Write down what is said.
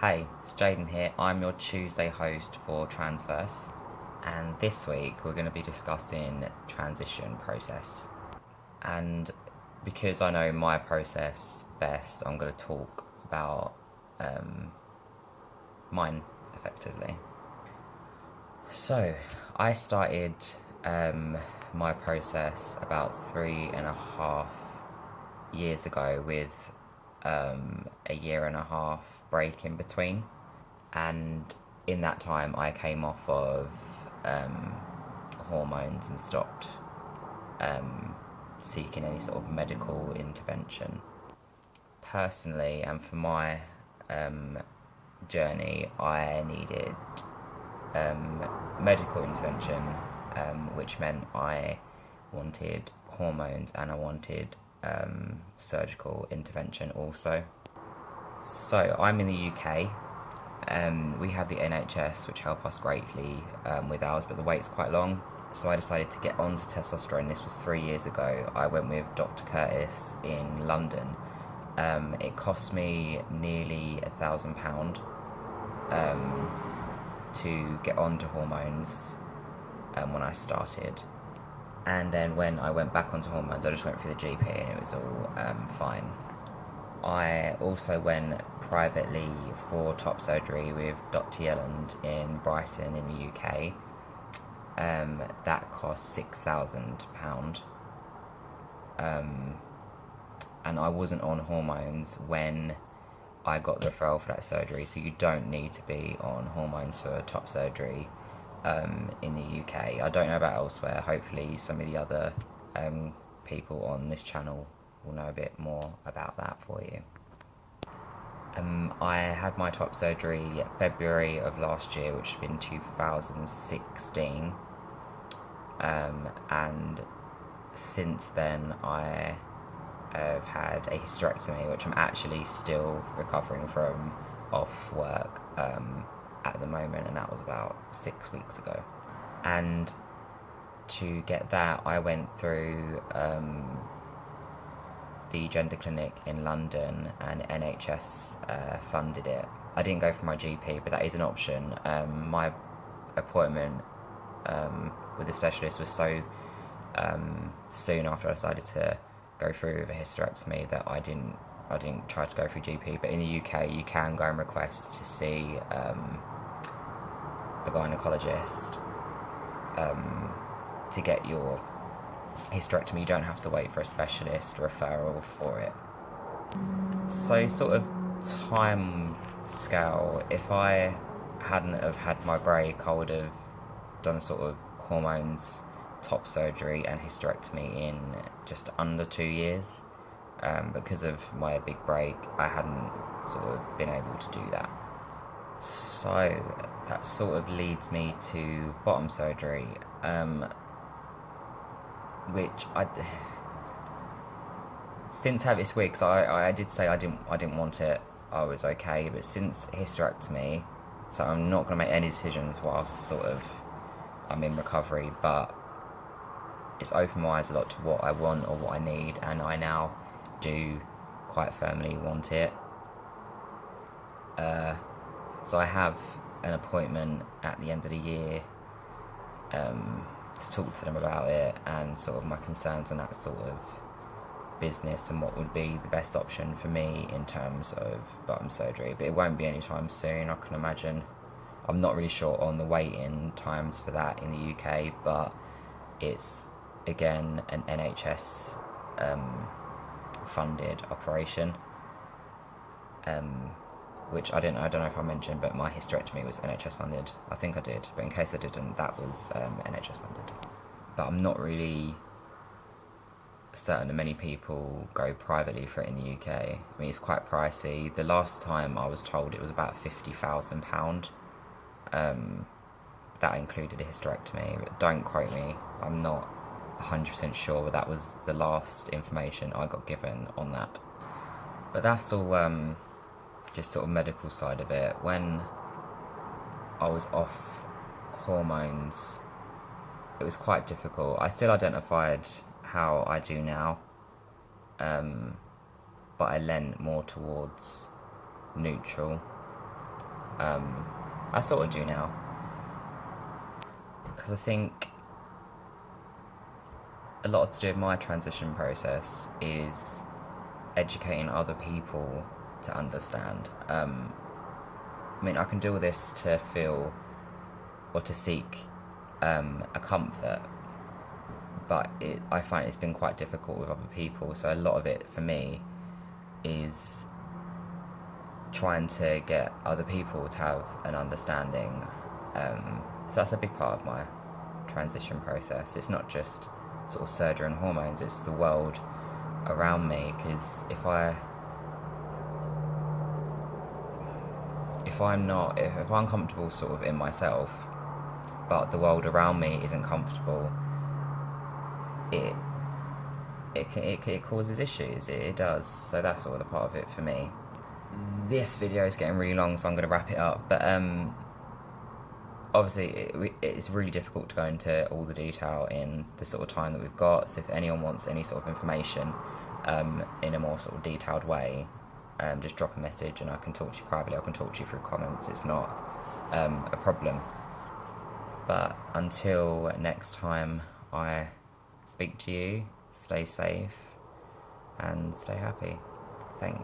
Hey, it's Jayden here. I'm your Tuesday host for Transverse, and this week we're going to be discussing transition process. And because I know my process best, I'm going to talk about mine effectively. So, I started my process about 3.5 years ago with a year and a half break in between, and in that time I came off of hormones and stopped seeking any sort of medical intervention. Personally, and for my journey, I needed medical intervention, which meant I wanted hormones and I wanted surgical intervention also. So I'm in the UK. We have the NHS, which help us greatly with ours, but the wait's quite long. So I decided to get onto testosterone. This was 3 years ago. I went with Dr. Curtis in London. It cost me nearly £1,000 to get onto hormones when I started. And then when I went back onto hormones, I just went through the GP and it was all fine. I also went privately for top surgery with Dr. Yelland in Brighton in the UK. That cost £6,000. And I wasn't on hormones when I got the referral for that surgery, so you don't need to be on hormones for top surgery in the UK. I don't know about elsewhere. Hopefully some of the other people on this channel will know a bit more about that for you. I had my top surgery February of last year, which has been 2016, and since then I have had a hysterectomy, which I'm actually still recovering from off work at the moment, and that was about 6 weeks ago. And to get that, I went through the gender clinic in London, and NHS funded it. I didn't go for my GP, but that is an option. My appointment with the specialist was so soon after I decided to go through with a hysterectomy that I didn't try to go through GP. But in the UK, you can go and request to see a gynecologist to get your hysterectomy. You don't have to wait for a specialist referral for it. So sort of time scale, if I hadn't have had my break, I would have done sort of hormones, top surgery and hysterectomy in just under 2 years. Because of my big break, I hadn't sort of been able to do that. So that sort of leads me to bottom surgery, which since having this week, so I did say I didn't want it. I was okay, but since hysterectomy, so I'm not going to make any decisions whilst I'm in recovery, but it's opened my eyes a lot to what I want or what I need, and I now do quite firmly want it. So I have an appointment at the end of the year to talk to them about it and sort of my concerns and that sort of business and what would be the best option for me in terms of bottom surgery. But it won't be anytime soon, I can imagine. I'm not really sure on the wait-in times for that in the UK, but it's again an NHS funded operation, which I don't know if I mentioned, but my hysterectomy was NHS funded. I think I did, but in case I didn't, that was NHS funded. But I'm not really certain that many people go privately for it in the UK. I mean, it's quite pricey. The last time I was told it was about £50,000. That included a hysterectomy, but don't quote me. I'm not 100% sure, but that was the last information I got given on that. But that's all just sort of medical side of it. When I was off hormones, it was quite difficult. I still identified how I do now, but I leant more towards neutral. I sort of do now, because I think a lot to do with my transition process is educating other people to understand. I mean, I can do all this to feel or to seek a comfort, but I find it's been quite difficult with other people. So a lot of it for me is trying to get other people to have an understanding. So that's a big part of my transition process. It's not just sort of surgery and hormones, it's the world around me, because if I'm comfortable sort of in myself, but the world around me isn't comfortable, it causes issues. It does. So that's all a part of it for me. This video is getting really long, so I'm going to wrap it up. But obviously, it's really difficult to go into all the detail in the sort of time that we've got. So if anyone wants any sort of information in a more sort of detailed way, just drop a message and I can talk to you privately. I can talk to you through comments. It's not a problem. But until next time I speak to you, stay safe and stay happy. Thanks.